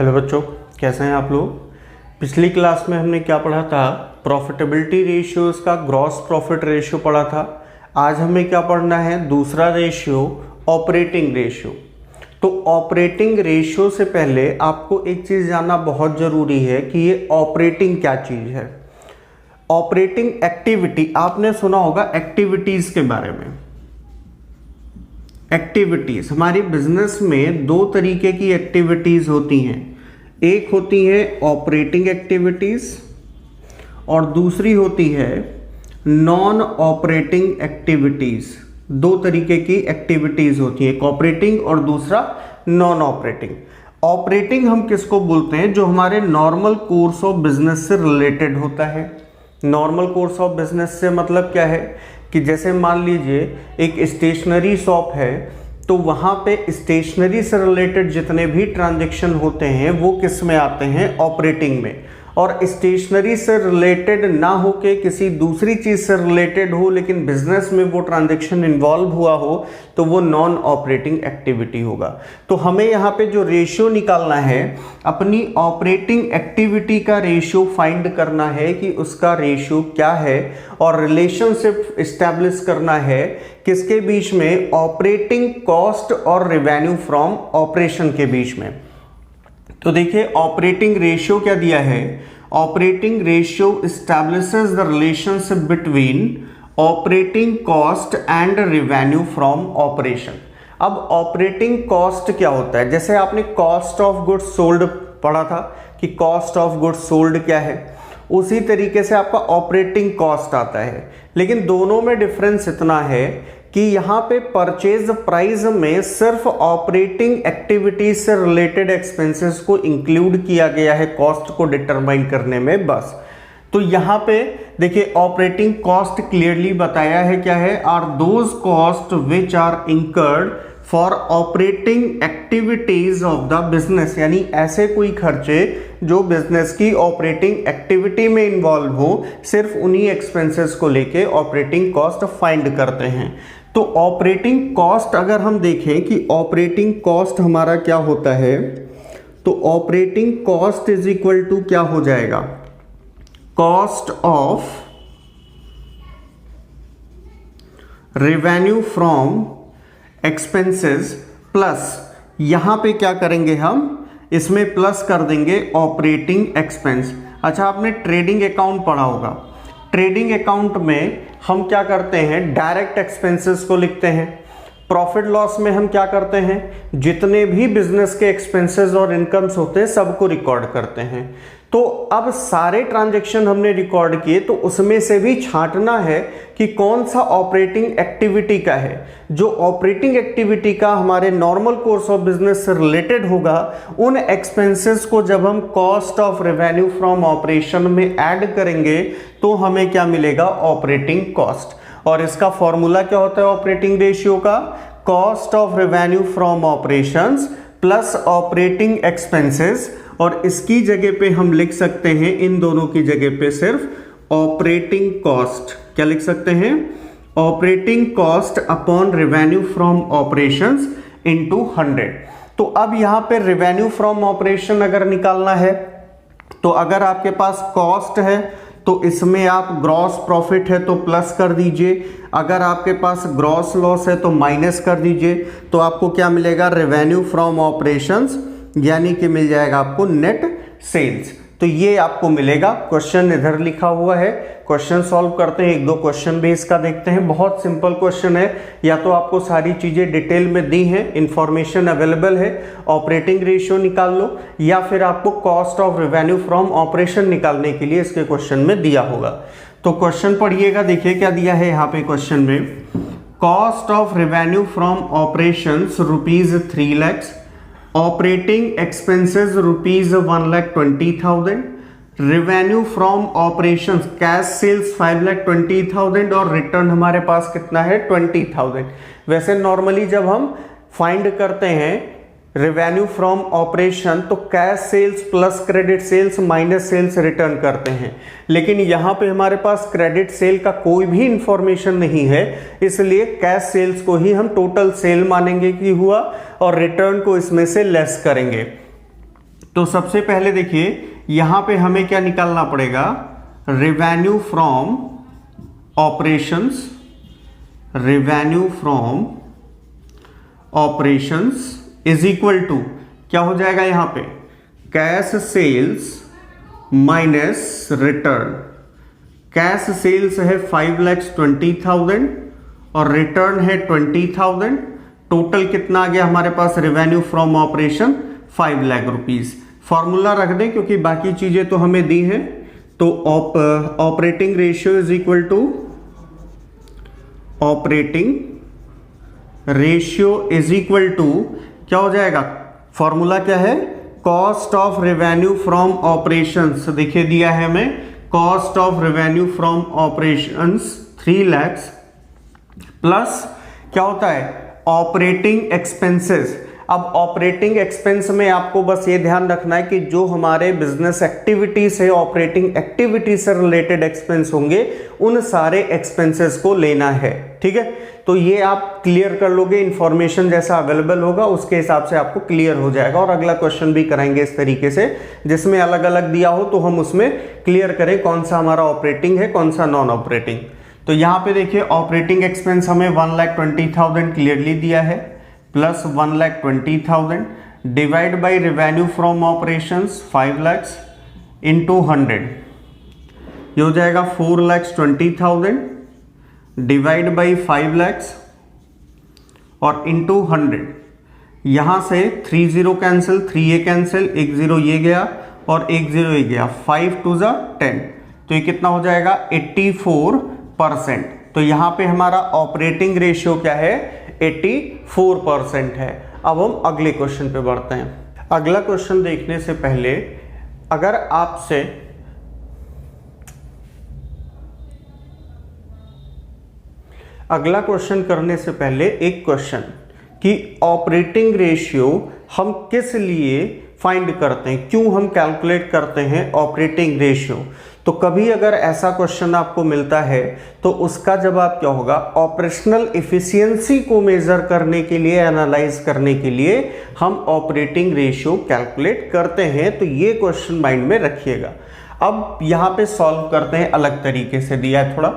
Hello बच्चों, कैसे हैं आप लोग। पिछली क्लास में हमने क्या पढ़ा था, प्रॉफिटेबिलिटी रेशियोज का ग्रॉस प्रॉफिट रेशियो पढ़ा था। आज हमें क्या पढ़ना है, दूसरा रेशियो ऑपरेटिंग रेशियो। तो ऑपरेटिंग रेशियो से पहले आपको एक चीज़ जानना बहुत ज़रूरी है कि ये ऑपरेटिंग क्या चीज़ है। ऑपरेटिंग एक्टिविटी, आपने सुना होगा एक्टिविटीज़ के बारे में। एक्टिविटीज, हमारी बिजनेस में दो तरीके की एक्टिविटीज होती हैं। एक होती है ऑपरेटिंग एक्टिविटीज और दूसरी होती है नॉन ऑपरेटिंग एक्टिविटीज। दो तरीके की एक्टिविटीज होती है, एक ऑपरेटिंग और दूसरा नॉन ऑपरेटिंग। ऑपरेटिंग हम किसको बोलते हैं, जो हमारे नॉर्मल कोर्स ऑफ बिजनेस से रिलेटेड होता है। नॉर्मल कोर्स ऑफ बिजनेस से मतलब क्या है कि जैसे मान लीजिए एक स्टेशनरी शॉप है, तो वहाँ पे स्टेशनरी से रिलेटेड जितने भी ट्रांजैक्शन होते हैं वो किस में आते हैं, ऑपरेटिंग में। और स्टेशनरी से रिलेटेड ना हो के किसी दूसरी चीज़ से रिलेटेड हो लेकिन बिजनेस में वो ट्रांजैक्शन इन्वॉल्व हुआ हो तो वो नॉन ऑपरेटिंग एक्टिविटी होगा। तो हमें यहाँ पे जो रेशियो निकालना है, अपनी ऑपरेटिंग एक्टिविटी का रेशियो फाइंड करना है कि उसका रेशियो क्या है, और रिलेशनशिप इस्टेब्लिश करना है किसके बीच में, ऑपरेटिंग कॉस्ट और रेवेन्यू फ्रॉम ऑपरेशन के बीच में। तो देखिए ऑपरेटिंग रेशियो क्या दिया है, operating ratio establishes the relationship between operating cost and revenue from operation. अब ऑपरेटिंग कॉस्ट क्या होता है, जैसे आपने कॉस्ट ऑफ गुड्स सोल्ड पढ़ा था कि कॉस्ट ऑफ गुड्स सोल्ड क्या है, उसी तरीके से आपका ऑपरेटिंग कॉस्ट आता है। लेकिन दोनों में डिफरेंस इतना है कि यहाँ पे परचेज प्राइस में सिर्फ ऑपरेटिंग एक्टिविटीज से रिलेटेड एक्सपेंसेस को इंक्लूड किया गया है कॉस्ट को डिटरमाइन करने में, बस। तो यहाँ पे देखिए ऑपरेटिंग कॉस्ट क्लियरली बताया है क्या है, are those cost which are incurred for operating activities of the business, यानी ऐसे कोई खर्चे जो बिजनेस की ऑपरेटिंग एक्टिविटी में इन्वॉल्व हो, सिर्फ उन्हीं एक्सपेंसेस को लेके ऑपरेटिंग कॉस्ट फाइंड करते हैं। तो ऑपरेटिंग कॉस्ट अगर हम देखें कि ऑपरेटिंग कॉस्ट हमारा क्या होता है, तो operating cost is equal to क्या हो जाएगा, cost of revenue from expenses plus, यहां पे क्या करेंगे हम, इसमें प्लस कर देंगे ऑपरेटिंग एक्सपेंस। अच्छा, आपने ट्रेडिंग अकाउंट पढ़ा होगा। ट्रेडिंग अकाउंट में हम क्या करते हैं, डायरेक्ट एक्सपेंसेस को लिखते हैं। प्रॉफिट लॉस में हम क्या करते हैं, जितने भी बिजनेस के एक्सपेंसेस और इनकम्स होते हैं सबको रिकॉर्ड करते हैं। तो अब सारे ट्रांजैक्शन हमने रिकॉर्ड किए, तो उसमें से भी छांटना है कि कौन सा ऑपरेटिंग एक्टिविटी का है। जो ऑपरेटिंग एक्टिविटी का हमारे नॉर्मल कोर्स ऑफ बिजनेस से रिलेटेड होगा, उन एक्सपेंसेस को जब हम cost of revenue from operation में ऐड करेंगे तो हमें क्या मिलेगा, ऑपरेटिंग कॉस्ट। और इसका फॉर्मूला क्या होता है ऑपरेटिंग रेशियो का, cost of revenue from operations plus operating expenses. और इसकी जगह पे हम लिख सकते हैं, इन दोनों की जगह पे सिर्फ ऑपरेटिंग कॉस्ट। क्या लिख सकते हैं, operating cost upon revenue from operations into 100। तो अब यहां पे रेवेन्यू फ्रॉम ऑपरेशन अगर निकालना है, तो अगर आपके पास कॉस्ट है तो इसमें आप ग्रॉस प्रॉफिट है तो प्लस कर दीजिए, अगर आपके पास ग्रॉस लॉस है तो माइनस कर दीजिए। तो आपको क्या मिलेगा, रेवेन्यू फ्रॉम ऑपरेशंस, यानी कि मिल जाएगा आपको नेट सेल्स। तो ये आपको मिलेगा। क्वेश्चन इधर लिखा हुआ है, क्वेश्चन सॉल्व करते हैं, एक दो क्वेश्चन भी इसका देखते हैं। बहुत सिंपल क्वेश्चन है, या तो आपको सारी चीजें डिटेल में दी हैं, इंफॉर्मेशन अवेलेबल है, ऑपरेटिंग रेशियो निकाल लो, या फिर आपको cost of revenue from operation निकालने के लिए इसके क्वेश्चन में दिया होगा। तो क्वेश्चन पढ़िएगा, देखिए क्या दिया है यहाँ पे क्वेश्चन में, cost of revenue from operation ₹3 lakh, operating expenses ₹1,20,000, revenue from operation cash sales 5,20,000 और रिटर्न हमारे पास कितना है 20,000। वैसे नॉर्मली जब हम फाइंड करते हैं रेवेन्यू फ्रॉम ऑपरेशन तो cash sales plus credit sales minus sales return करते हैं, लेकिन यहाँ पे हमारे पास क्रेडिट सेल का कोई भी इंफॉर्मेशन नहीं है, इसलिए कैश सेल्स को ही हम टोटल सेल मानेंगे कि हुआ और रिटर्न को इसमें से लेस करेंगे। तो सबसे पहले देखिए यहां पे हमें क्या निकालना पड़ेगा, revenue from operations, revenue from operations is equal to क्या हो जाएगा यहां पे, cash sales minus return. Cash sales है 5,20,000 और रिटर्न है 20,000। टोटल कितना आ गया हमारे पास revenue from operation, 5 lakh rupees. Formula रख दें क्योंकि बाकी चीजें तो हमें दी हैं। तो operating ratio is equal to, operating ratio is equal to क्या हो जाएगा, फॉर्मूला क्या है, cost of revenue from operations. देखिए दिया है हमें cost of revenue from operations 3 lakh plus क्या होता है ऑपरेटिंग एक्सपेंसेस। अब ऑपरेटिंग एक्सपेंस में आपको बस ये ध्यान रखना है कि जो हमारे बिजनेस एक्टिविटीज है, ऑपरेटिंग एक्टिविटी से रिलेटेड एक्सपेंस होंगे, उन सारे एक्सपेंसेस को लेना है। ठीक है, तो ये आप क्लियर कर लोगे, इंफॉर्मेशन जैसा अवेलेबल होगा उसके हिसाब से आपको क्लियर हो जाएगा। और अगला क्वेश्चन भी कराएंगे इस तरीके से, जिसमें अलग अलग दिया हो तो हम उसमें क्लियर करें कौन सा हमारा ऑपरेटिंग है, कौन सा नॉन ऑपरेटिंग। तो यहां पे देखिए ऑपरेटिंग एक्सपेंस हमें 1,20,000 क्लियरली दिया है, plus 1,20,000 divide by revenue from operations 5 lakh into 100, ये हो जाएगा 4,20,000 डिवाइड बाई 5 लाख और इंटू 100। यहां से 3 0 कैंसिल, 3 ये कैंसिल, 1 0 ये गया और 1 0 ये गया, 5 2 जा 10, तो ये कितना हो जाएगा 84%। तो यहां पे हमारा ऑपरेटिंग रेशियो क्या है, 84% है। अब हम अगले क्वेश्चन पे बढ़ते हैं। अगला क्वेश्चन देखने से पहले अगर आपसे अगला क्वेश्चन करने से पहले एक क्वेश्चन कि ऑपरेटिंग रेशियो हम किस लिए फाइंड करते हैं, क्यों हम कैलकुलेट करते हैं ऑपरेटिंग रेशियो। तो कभी अगर ऐसा क्वेश्चन आपको मिलता है तो उसका जवाब क्या होगा, ऑपरेशनल एफिशिएंसी को मेजर करने के लिए, एनालाइज करने के लिए हम ऑपरेटिंग रेशियो कैलकुलेट करते हैं। तो ये क्वेश्चन माइंड में रखिएगा। अब यहाँ पे सॉल्व करते हैं अलग तरीके से। दिया है थोड़ा,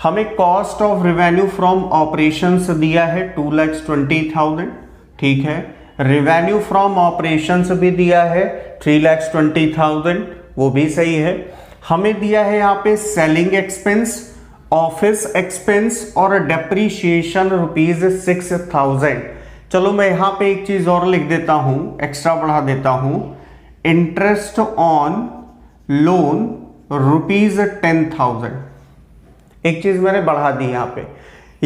हमें cost of revenue from operations दिया है 2,20,000, ठीक है। रेवेन्यू फ्रॉम ऑपरेशंस भी दिया है 3,20,000, वो भी सही है। हमें दिया है यहाँ पे सेलिंग एक्सपेंस, ऑफिस एक्सपेंस और डेप्रीशिएशन ₹6,000। चलो मैं यहाँ पे एक चीज और लिख देता हूं, एक्स्ट्रा बढ़ा देता हूं, इंटरेस्ट ऑन लोन ₹10,000। एक चीज मैंने बढ़ा दी यहाँ पे,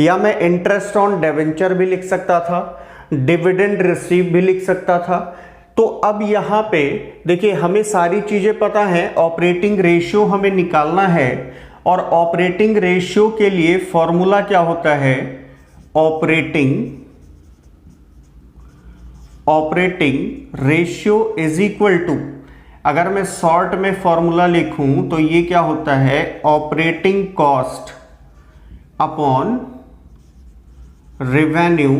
या मैं इंटरेस्ट ऑन डिवेंचर भी लिख सकता था, डिविडेंड रिसीव भी लिख सकता था। तो अब यहां पे देखिए हमें सारी चीजें पता है, ऑपरेटिंग रेशियो हमें निकालना है और ऑपरेटिंग रेशियो के लिए फॉर्मूला क्या होता है, operating ratio is equal to, अगर मैं शॉर्ट में फॉर्मूला लिखूं तो ये क्या होता है, operating cost upon revenue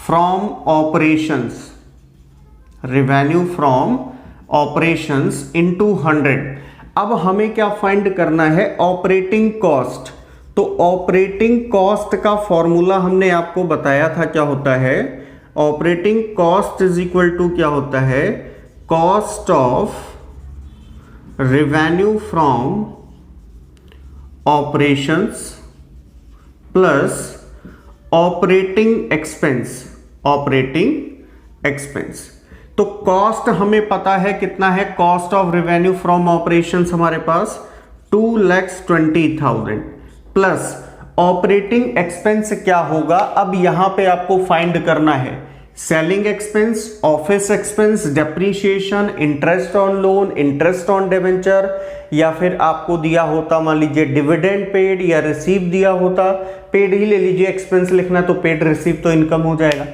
from operations, revenue from operations into 100। अब हमें क्या फाइंड करना है, ऑपरेटिंग कॉस्ट। तो ऑपरेटिंग कॉस्ट का फॉर्मूला हमने आपको बताया था क्या होता है, operating cost is equal to क्या होता है, cost of revenue from operations plus operating expense, operating expense. तो कॉस्ट हमें पता है कितना है, cost of revenue from operations हमारे पास 2,20,000 प्लस ऑपरेटिंग एक्सपेंस क्या होगा, अब यहां पे आपको फाइंड करना है selling expense, office expense, depreciation, interest on loan, interest on debenture, या फिर आपको दिया होता मान लीजिए डिविडेंड पेड या रिसीव दिया होता, पेड ही ले लीजिए, एक्सपेंस लिखना तो पेड रिसीव तो इनकम हो जाएगा।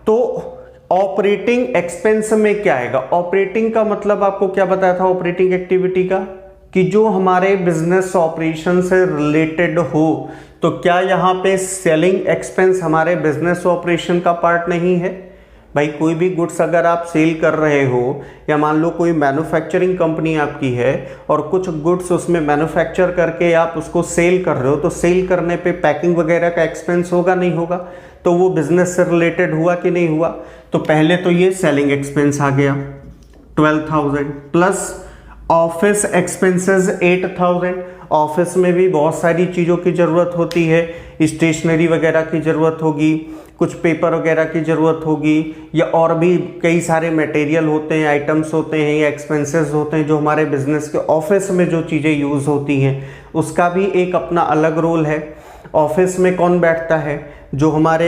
तो ऑपरेटिंग एक्सपेंस में क्या आएगा, ऑपरेटिंग का मतलब आपको क्या बताया था ऑपरेटिंग एक्टिविटी का, कि जो हमारे बिजनेस ऑपरेशन से रिलेटेड हो। तो क्या यहां पे सेलिंग एक्सपेंस हमारे बिजनेस ऑपरेशन का पार्ट नहीं है, भाई कोई भी गुड्स अगर आप सेल कर रहे हो या मान लो कोई मैन्युफैक्चरिंग कंपनी आपकी है और कुछ गुड्स उसमें मैन्युफैक्चर करके आप उसको सेल कर रहे हो, तो सेल करने पे पैकिंग वगैरह का एक्सपेंस होगा नहीं होगा? तो वो बिजनेस से रिलेटेड हुआ कि नहीं हुआ? तो पहले तो ये सेलिंग एक्सपेंस आ गया 12,000 प्लस ऑफिस एक्सपेंसेस 8,000। ऑफिस में भी बहुत सारी चीज़ों की ज़रूरत होती है, स्टेशनरी वगैरह की ज़रूरत होगी, कुछ पेपर वगैरह की ज़रूरत होगी, या और भी कई सारे मटेरियल होते हैं, आइटम्स होते हैं या एक्सपेंसेस होते हैं जो हमारे बिजनेस के ऑफिस में जो चीज़ें यूज़ होती हैं, उसका भी एक अपना अलग रोल है। ऑफिस में कौन बैठता है? जो हमारे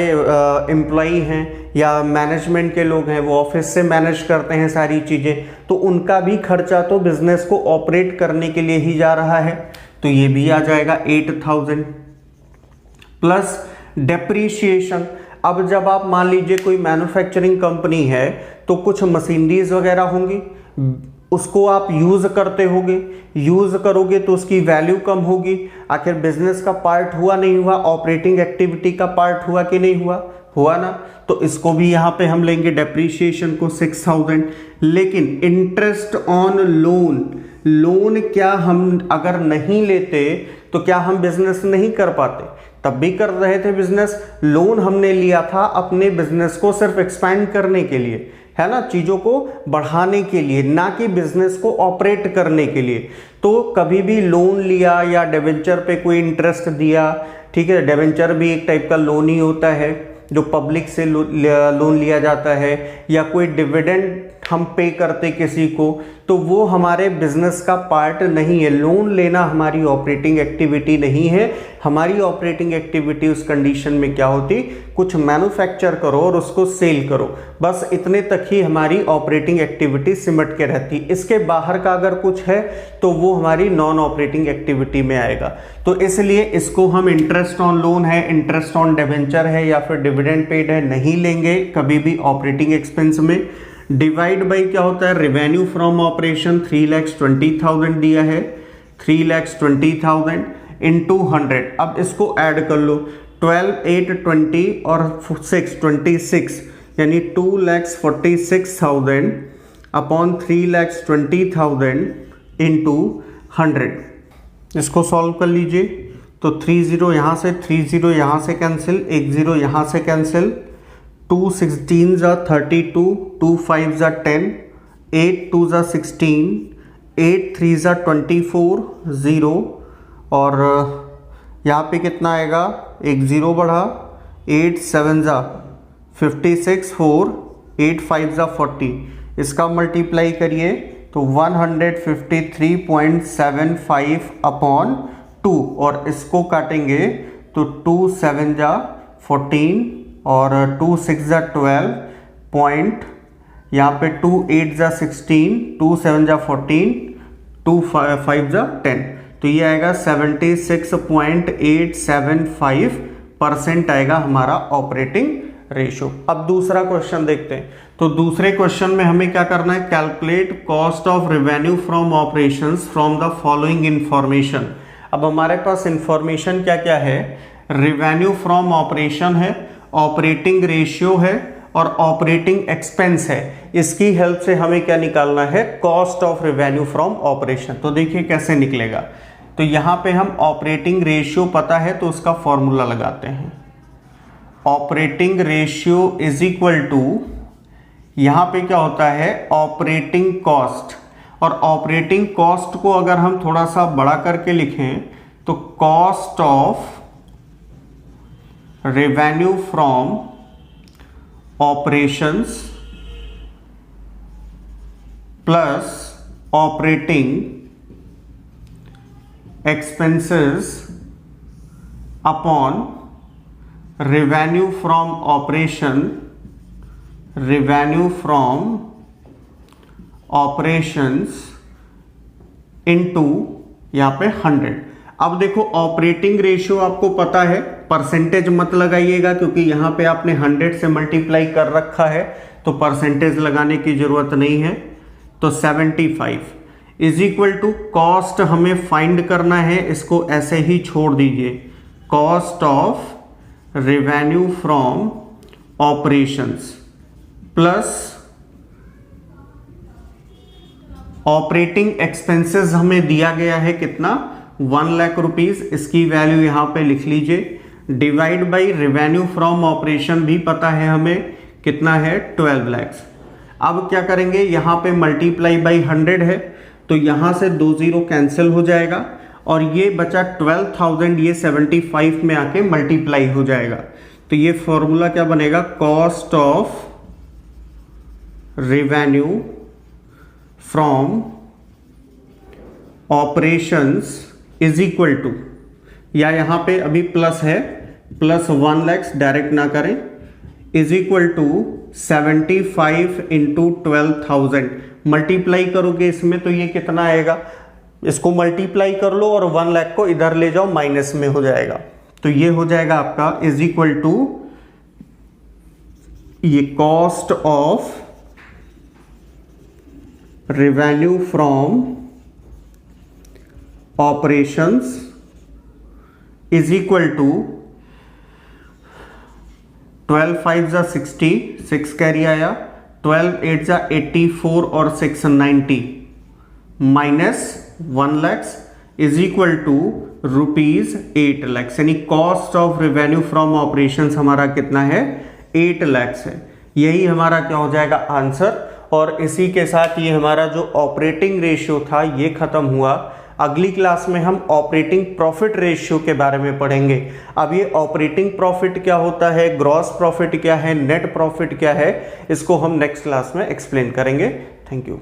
एम्प्लॉई हैं या मैनेजमेंट के लोग हैं, वो ऑफिस से मैनेज करते हैं सारी चीज़ें, तो उनका भी खर्चा तो बिजनेस को ऑपरेट करने के लिए ही जा रहा है, तो ये भी आ जाएगा 8,000 प्लस डेप्रीशिएशन। अब जब आप मान लीजिए कोई मैन्युफैक्चरिंग कंपनी है तो कुछ मशीनरीज वगैरह होंगी, उसको आप यूज़ करते होगे, यूज़ करोगे तो उसकी वैल्यू कम होगी। आखिर बिजनेस का पार्ट हुआ नहीं हुआ? ऑपरेटिंग एक्टिविटी का पार्ट हुआ कि नहीं हुआ? हुआ ना। तो इसको भी यहाँ पे हम लेंगे डेप्रीशिएशन को 6,000। लेकिन इंटरेस्ट ऑन लोन, लोन क्या हम अगर नहीं लेते तो क्या हम बिजनेस नहीं कर पाते? तब भी कर रहे थे बिजनेस। लोन हमने लिया था अपने बिजनेस को सिर्फ एक्सपैंड करने के लिए, है ना, चीज़ों को बढ़ाने के लिए, ना कि बिजनेस को ऑपरेट करने के लिए। तो कभी भी लोन लिया या डिवेंचर पे कोई इंटरेस्ट दिया, ठीक है, डिवेंचर भी एक टाइप का लोन ही होता है जो पब्लिक से लोन लिया जाता है, या कोई डिविडेंड हम पे करते किसी को, तो वो हमारे बिजनेस का पार्ट नहीं है। लोन लेना हमारी ऑपरेटिंग एक्टिविटी नहीं है। हमारी ऑपरेटिंग एक्टिविटी उस कंडीशन में क्या होती? कुछ मैन्युफैक्चर करो और उसको सेल करो, बस इतने तक ही हमारी ऑपरेटिंग एक्टिविटी सिमट के रहती। इसके बाहर का अगर कुछ है तो वो हमारी नॉन ऑपरेटिंग एक्टिविटी में आएगा। तो इसलिए इसको हम इंटरेस्ट ऑन लोन है, इंटरेस्ट ऑन डिवेंचर है या फिर डिविडेंड पेड है नहीं लेंगे कभी भी ऑपरेटिंग एक्सपेंस में। डिवाइड बाई क्या होता है? रेवेन्यू फ्रॉम ऑपरेशन 3,20,000 दिया है, 3,20,000 इंटू 100। अब इसको ऐड कर लो, 12, 8, 20 और 6, 26, यानी 2,46,000 अपॉन 3,20,000 इंटू 100। इसको सॉल्व कर लीजिए तो 30 यहाँ से, 30 यहाँ से कैंसिल, 10 यहाँ से कैंसिल, 2 16 32, 2 5 10, 8 2 16, 8 3 24, 0 और यहाँ पे कितना आएगा? एक 0 बढ़ा, 8 7 56, 4 8 5 40। इसका मल्टीप्लाई करिए तो 153.75 अपॉन 2, और इसको काटेंगे तो 2 7 14 और 2 6 12 पॉइंट, यहाँ पे 2 8 16, 2 7 14, 2 5 10, तो ये आएगा 76.875% आएगा हमारा ऑपरेटिंग रेशो। अब दूसरा क्वेश्चन देखते हैं। तो दूसरे क्वेश्चन में हमें क्या करना है? Calculate cost of revenue from operations from the following information. अब हमारे पास इंफॉर्मेशन क्या क्या है? रेवेन्यू फ्रॉम ऑपरेशन है, ऑपरेटिंग रेशियो है और ऑपरेटिंग एक्सपेंस है। इसकी हेल्प से हमें क्या निकालना है? Cost of revenue from operation. तो देखिए कैसे निकलेगा। तो यहाँ पे हम ऑपरेटिंग रेशियो पता है तो उसका फॉर्मूला लगाते हैं। Operating ratio is equal to, यहाँ पे क्या होता है? Operating cost. और ऑपरेटिंग कॉस्ट को अगर हम थोड़ा सा बड़ा करके लिखें तो cost of revenue from operations plus operating expenses upon revenue from operation, revenue from operations into यहाँ पे 100। अब देखो ऑपरेटिंग रेशियो आपको पता है, परसेंटेज मत लगाइएगा क्योंकि यहाँ पे आपने 100 से मल्टीप्लाई कर रखा है तो परसेंटेज लगाने की जरूरत नहीं है। तो 75 इज इक्वल टू कॉस्ट हमें फाइंड करना है, इसको ऐसे ही छोड़ दीजिए, cost of revenue from operations plus operating expenses हमें दिया गया है कितना, 1 लाख रुपीज, इसकी वैल्यू यहां पे लिख लीजिए, divide by revenue from operation भी पता है हमें कितना है, 12 लाख। अब क्या करेंगे, यहां पे मल्टीप्लाई बाई 100 है तो यहां से 2 जीरो कैंसिल हो जाएगा और ये बचा 12,000, ये 75 में आके मल्टीप्लाई हो जाएगा। तो ये फॉर्मूला क्या बनेगा, cost of revenue from operations is equal to, या यहां पे अभी प्लस है, प्लस 1 लाख डायरेक्ट ना करें, is equal to 75 into 12,000। Multiply करोगे इसमें तो ये कितना आएगा, इसको मल्टीप्लाई कर लो और 1 लाख को इधर ले जाओ, माइनस में हो जाएगा। तो ये हो जाएगा आपका इज इक्वल टू ये cost of revenue from operations is equal to 12 5 जा 60, 6 कैरी आया, 12 8 जा 84 और 6 90 minus 1 lakh is equal to ₹8 lakh, यानी cost of revenue from operations हमारा कितना है, 8 लाख है। यही हमारा क्या हो जाएगा आंसर। और इसी के साथ ये हमारा जो ऑपरेटिंग रेशियो था ये खत्म हुआ। अगली क्लास में हम ऑपरेटिंग प्रॉफिट रेशियो के बारे में पढ़ेंगे। अब ये ऑपरेटिंग प्रॉफिट क्या होता है, ग्रॉस प्रॉफिट क्या है, नेट प्रॉफिट क्या है, इसको हम नेक्स्ट क्लास में एक्सप्लेन करेंगे। Thank you.